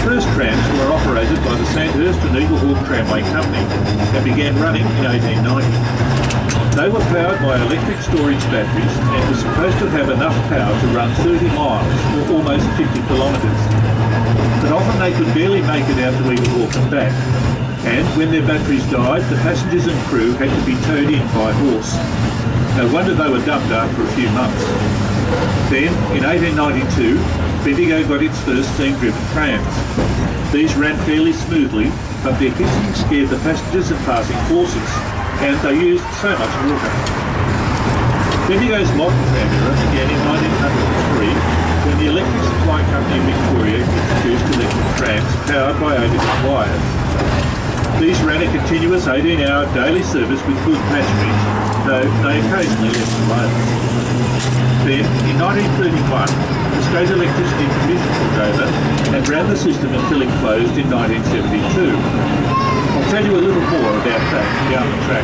first trams were operated by the Sandhurst and Eaglehawk Tramway Company and began running in 1890. They were powered by electric storage batteries and were supposed to have enough power to run 30 miles, or almost 50 kilometres. But often they could barely make it out to Eaglehawk and back, and when their batteries died, the passengers and crew had to be towed in by horse. No wonder they were dumped after a few months. Then, in 1892, Bendigo got its first steam-driven trams. These ran fairly smoothly, but their hissing scared the passengers and passing horses, and they used so much water. Bendigo's modern tram era began in 1903 when the Electric Supply Company of Victoria introduced electric trams powered by overhead wires. These ran a continuous 18-hour daily service with good patronage, though they occasionally left alone. Then, in 1931, the State Electricity Commission took over and ran the system until it closed in 1972. I'll tell you a little more about that down the track.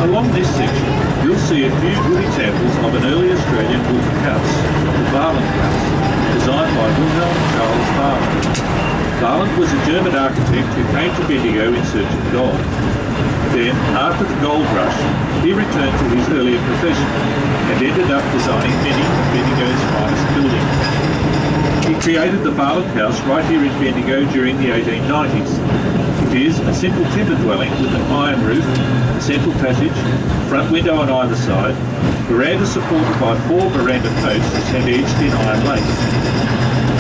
Along this section, you'll see a few good examples of an early Australian wooden house, the Varland House, designed by Wilhelm Charles Varland. Varland was a German architect who came to Bendigo in search of gold. Then, after the gold rush, he returned to his earlier profession and ended up designing many of Bendigo's finest buildings. He created the Varland House right here in Bendigo during the 1890s. It is a simple timber dwelling with an iron roof, a central passage, front window on either side, veranda supported by 4 veranda posts and edged in iron lath.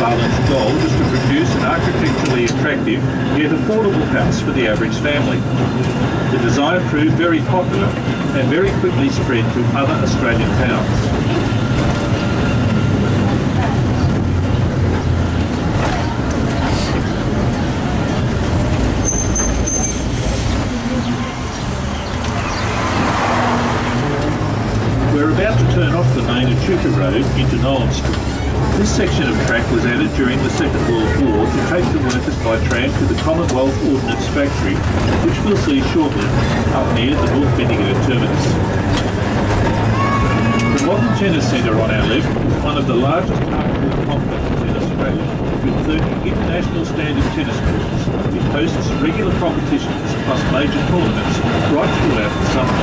Varland's goal was to produce an architecturally attractive yet affordable house for the average family. The design proved very popular and very quickly spread to other Australian towns. We're about to turn off the main Echuca Road into Nolan Street. This section of track was added during the Second World War to take the workers by tram to the Commonwealth Ordnance Factory, which we'll see shortly, up near the North Bendigo terminus. The modern tennis centre on our left is one of the largest hardcourt complexes in Australia, with 30 international standard tennis courts. It hosts regular competitions plus major tournaments right throughout the summer.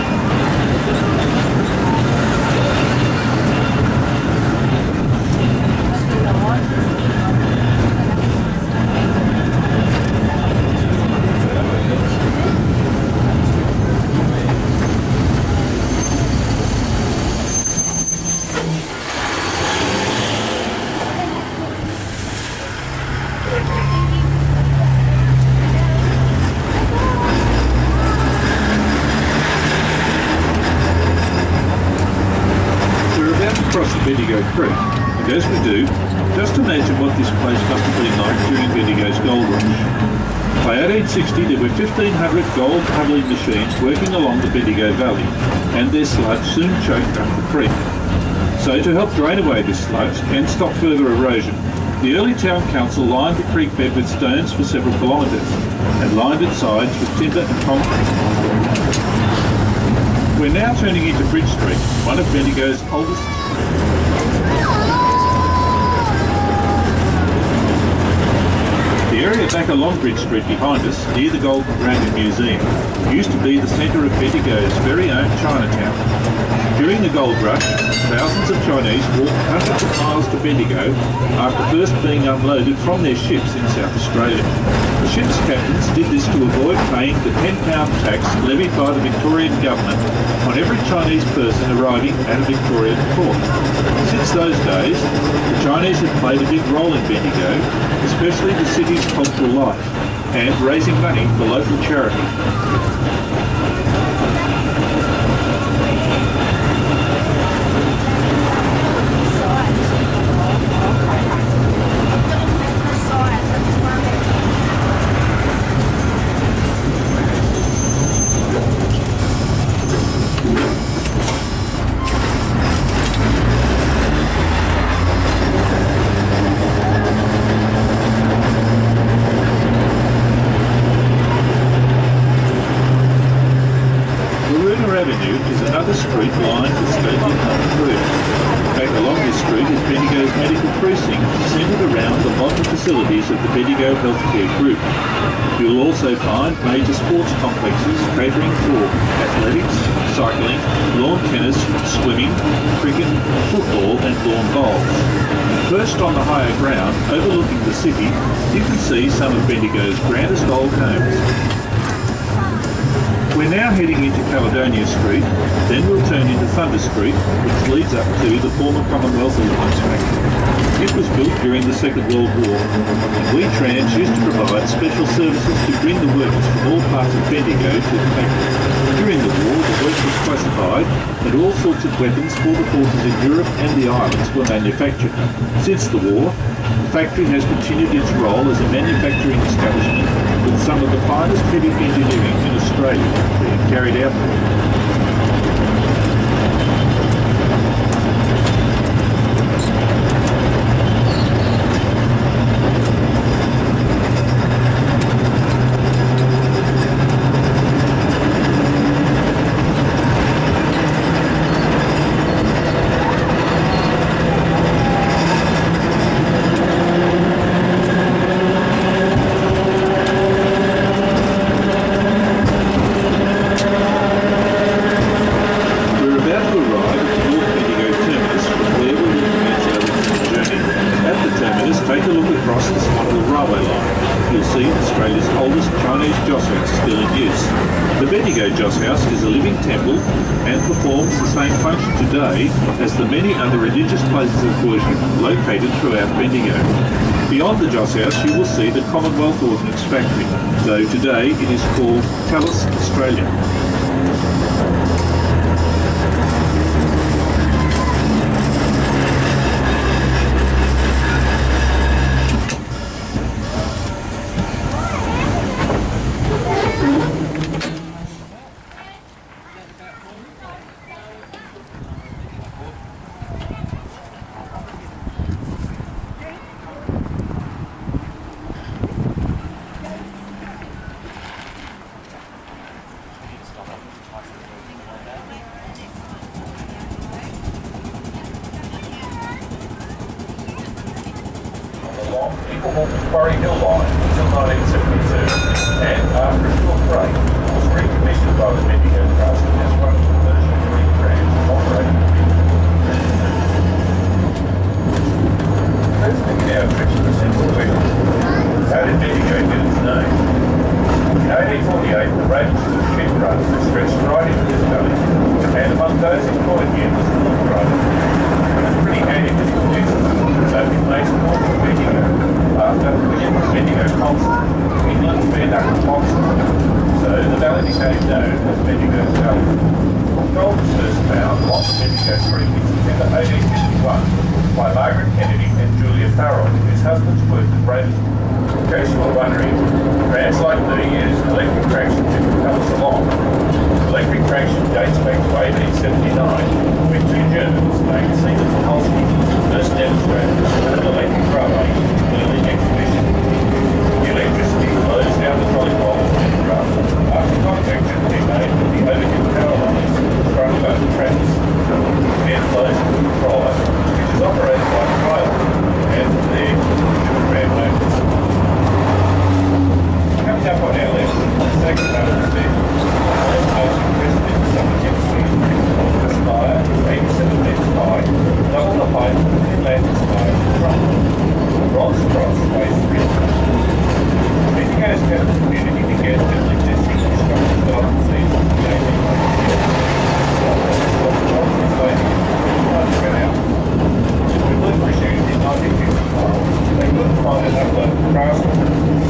Bendigo Creek, and as we do, just imagine what this place must have been like during Bendigo's gold rush. By 1860 there were 1,500 gold tunnelling machines working along the Bendigo Valley, and their sludge soon choked up the creek. So to help drain away this sludge and stop further erosion, the early town council lined the creek bed with stones for several kilometres, and lined its sides with timber and concrete. We're now turning into Bridge Street, one of Bendigo's oldest. The area back along Bridge Street behind us, near the Golden Dragon Museum, used to be the centre of Bendigo's very own Chinatown. During the gold rush, thousands of Chinese walked hundreds of miles to Bendigo after first being unloaded from their ships in South Australia. The ship's captains did this to avoid paying the £10 tax levied by the Victorian government on every Chinese person arriving at a Victorian port. Since those days, the Chinese have played a big role in Bendigo, especially the city's cultural life, and raising money for local charity. another street lined with stately coloured fruit. Back along this street is Bendigo's medical precinct, centred around the modern facilities of the Bendigo Healthcare Group. You'll also find major sports complexes catering for athletics, cycling, lawn tennis, swimming, cricket, football and lawn bowls. First on the higher ground, overlooking the city, you can see some of Bendigo's grandest old homes. We're now heading into Caledonia Street, then we'll turn into Thunder Street, which leads up to the former Commonwealth Ordnance Factory. It was built during the Second World War, and we Trams used to provide special services to bring the workers from all parts of Bendigo to the factory. During the war, the work was classified, and all sorts of weapons for the forces in Europe and the islands were manufactured. Since the war, the factory has continued its role as a manufacturing establishment with some of the finest heavy engineering in Australia being carried out there. As the many other religious places of worship located throughout Bendigo. Beyond the Joss House you will see the Commonwealth Ordnance Factory, though today it is called Tallis Australia. Quarry Hill line until 1972, and after a short break, was recommissioned by the Bendigo Trust as one of the first three trams operating. Let's look at our trip to the simple question. How did Bendigo get its name? In 1848, the Ravenswood sheep run stretched right into this valley, and among those employed here was the milk run. It was pretty handy to the producers, so it made the port of Bendigo. After William Bendigo Thompson, England fed up with Thompson, so the valley became known as Bendigo's Valley. Gold was first found along the Bendigo Creek in September 1851 by Margaret Kennedy and Julia Farrell, whose husbands worked at Ravenswood. In case you were wondering, trams like me use electric traction to propel us along. Electric traction dates back to 1879, when two Germans named Siemens and Holstein first demonstrated an electric railway early exhibition. The electricity flows down the trolley poles and the drum after contact has been made with the overhead power lines strung above the tracks. Then flows to the controller, which is operated by a driver, and from there to the tram motors. Coming up on our left, the second part of the set, the most impressive summer jet ski of the spire is 87 metres high, double the height of the inland spire in front. Bronze cross weighs 3 tons. Bendigo's capital community began building their city structure development scene in the 1890s. With livery shoes in 1955, they couldn't find enough local craftsmen,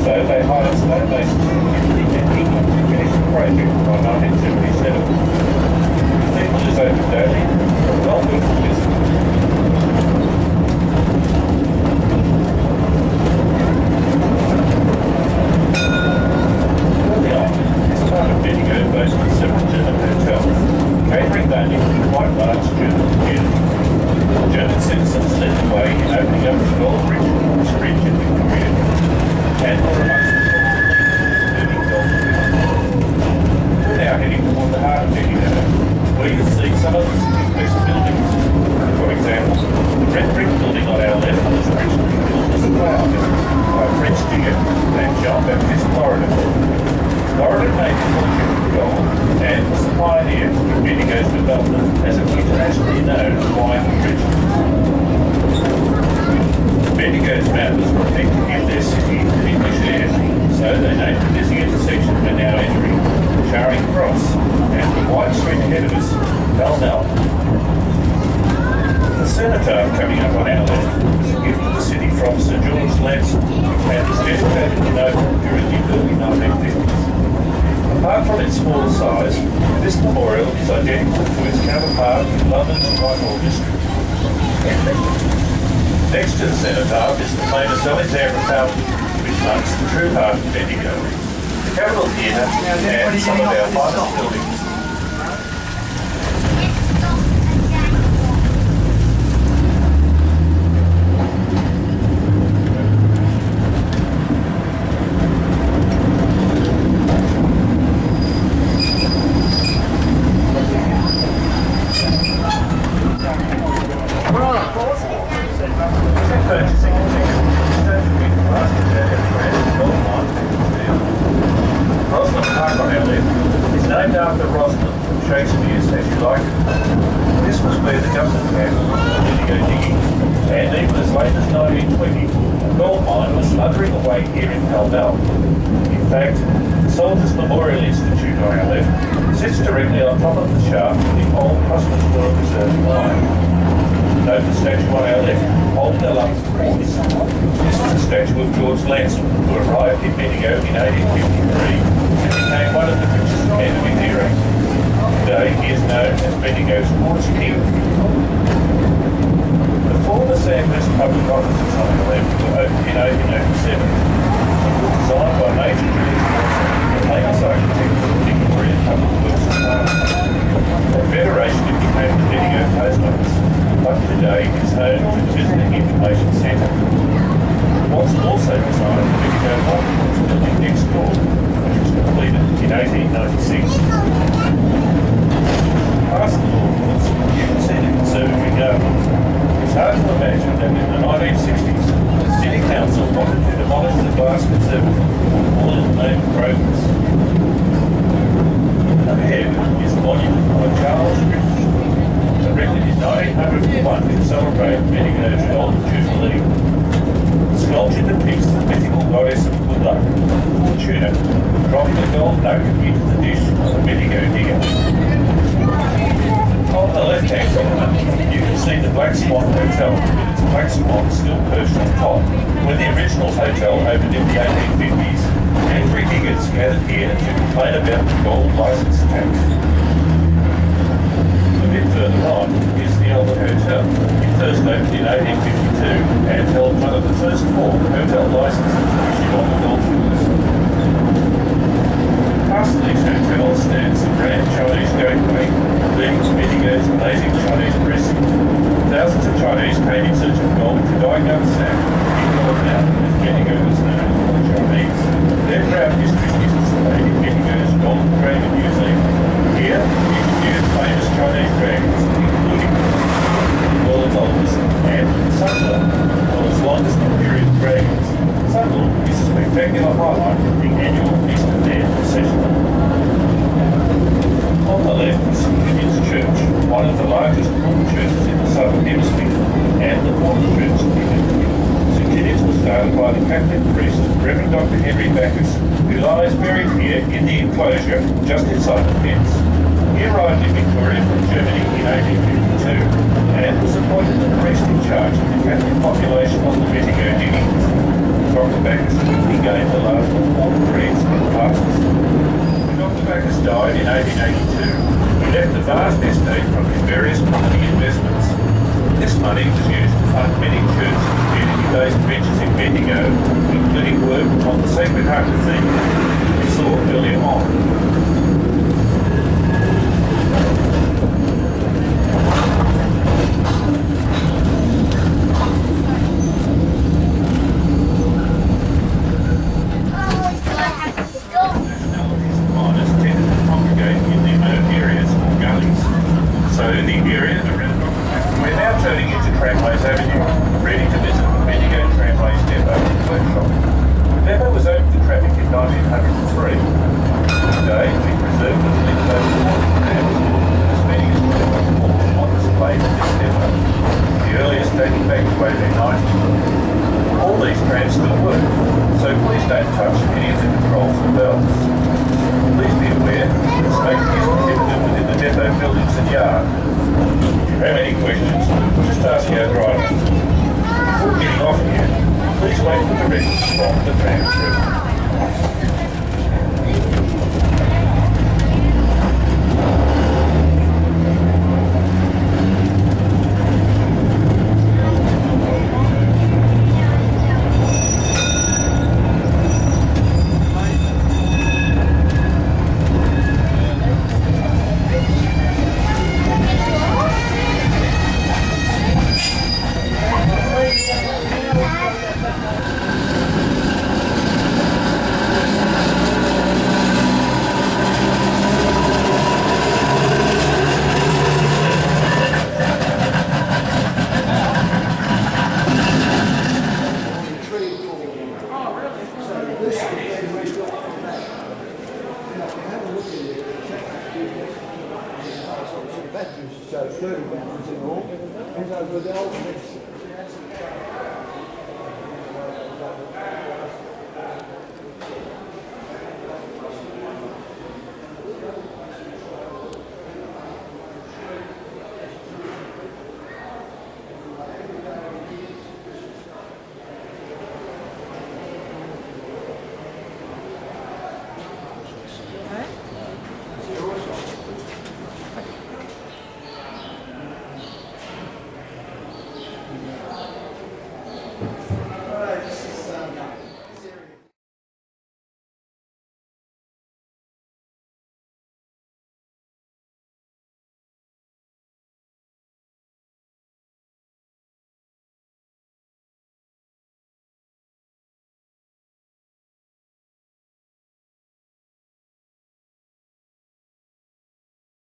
so they hired stonemasons from Italy and England to finish the project by 1977. The people is open daily, well-built for business. Bendigo boasted several German hotels, catering only to the quite large German community. German citizens led the way in opening up the well-rich street in the community, and were amongst the first leaders in moving golf. We're now heading toward the heart of Bendigo, where you'll see building on our left was originally built as a flour mill by French digger named Jean-Baptiste Florida. Florida made his fortune with gold and was the pioneer in Bendigo's development as an internationally known wine region. Bendigo's mountains were picked to give their city an English air, so they named the busy intersection we're now entering Charing Cross and the wide street ahead of us, Pall Mall. The cenotaph coming up on our left was a gift to the city from Sir George Lanson and was dedicated to noble during the early 1950s. Apart from its small size, this memorial is identical to its counterpart in London's Whitehall district. Next to the cenotaph is the famous Alexandra Fountain, which marks the true heart of Bendigo, the Capitol Theatre, and some of our finest buildings. Shakespeare's As You Like It. This was where the government had Bendigo digging, and even as late as 1920, a gold mine was smothering away here in Pall Mall. In fact, the Soldiers Memorial Institute on our left sits directly on top of the shaft of the old Customs Royal Reserve mine. Note the statue on our left, holding a lump of quartz. This is a statue of George Lanson, who arrived in Bendigo in 1853 and became one of the richest men of his era. Today, he is known as Bendigo's Quartz King. The former Sandhurst public offices on the left were opened in 1887 and were designed by Major Julius Wilson, the famous architect of the Victorian Public Works Department. At Federation, it became the Bendigo Post Office, but today it's home to the Visitor Information Centre. Watson also designed the Bendigo Hospitals building next door, which was completed in 1896. Past the law courts, you can see the conservatory garden. It's hard to imagine that in the 1960s, the City Council wanted to demolish the glass conservatory, all in the name of progress. Ahead is the monument by Charles British, erected in 1901 to celebrate Bendigo's Golden Jubilee. The sculpture depicts the mythical goddess of good luck, Fortuna, dropping a gold nugget into the dish of a Bendigo digger. On the left-hand corner, you can see the Black Swan Hotel, with its Black Swan still perched on top. When the original hotel opened in the 1850s, angry diggers gathered here to complain about the gold licence tax. A bit further on is the Albert Hotel. It first opened in 1852 and held one of the first 4 hotel licences issued on the gold floors. Past these hotels stands the Grand Chinese Gateway, leading to Bendigo's amazing Chinese precinct. Thousands of Chinese came in search of gold to Daigun Sam, in North Mountain, as Bendigo was known for the Chinese. Their proud history is displayed in Bendigo's Golden Dragon Museum. Here, you can view the famous Chinese dragons, including the world's oldest and Sunblock, the world's longest period dragons. Sunblock is a spectacular highlight of the annual Easter Fair procession. On the left is St. Gideon's Church, one of the largest wooden churches in the Southern Hemisphere, and the former church of Bendigo. St. Gideon's was started by the Catholic priest, Reverend Dr. Henry Backus, who lies buried here in the enclosure just inside the fence. He arrived in Victoria from Germany in 1852 and was appointed the priest in charge of the Catholic population on the Bendigo diggings. Dr. Backus quickly gained the love of all creeds and classes. Dr. Backus died in 1882. He left a vast estate from his various property investments. This money was used to fund many church and community-based ventures in Bendigo, including work on the Sacred Heart Cathedral we saw earlier on. So the area around, we're now turning into Tramways Avenue. Production. All these trams still work, so please don't touch any of the controls or bells. Please be aware that smoking is prohibited within the depot buildings and yard. If you have any questions, just ask our driver. Before getting off here, please wait for directions from the tram crew. So 30 batteries in all, and over the ultimate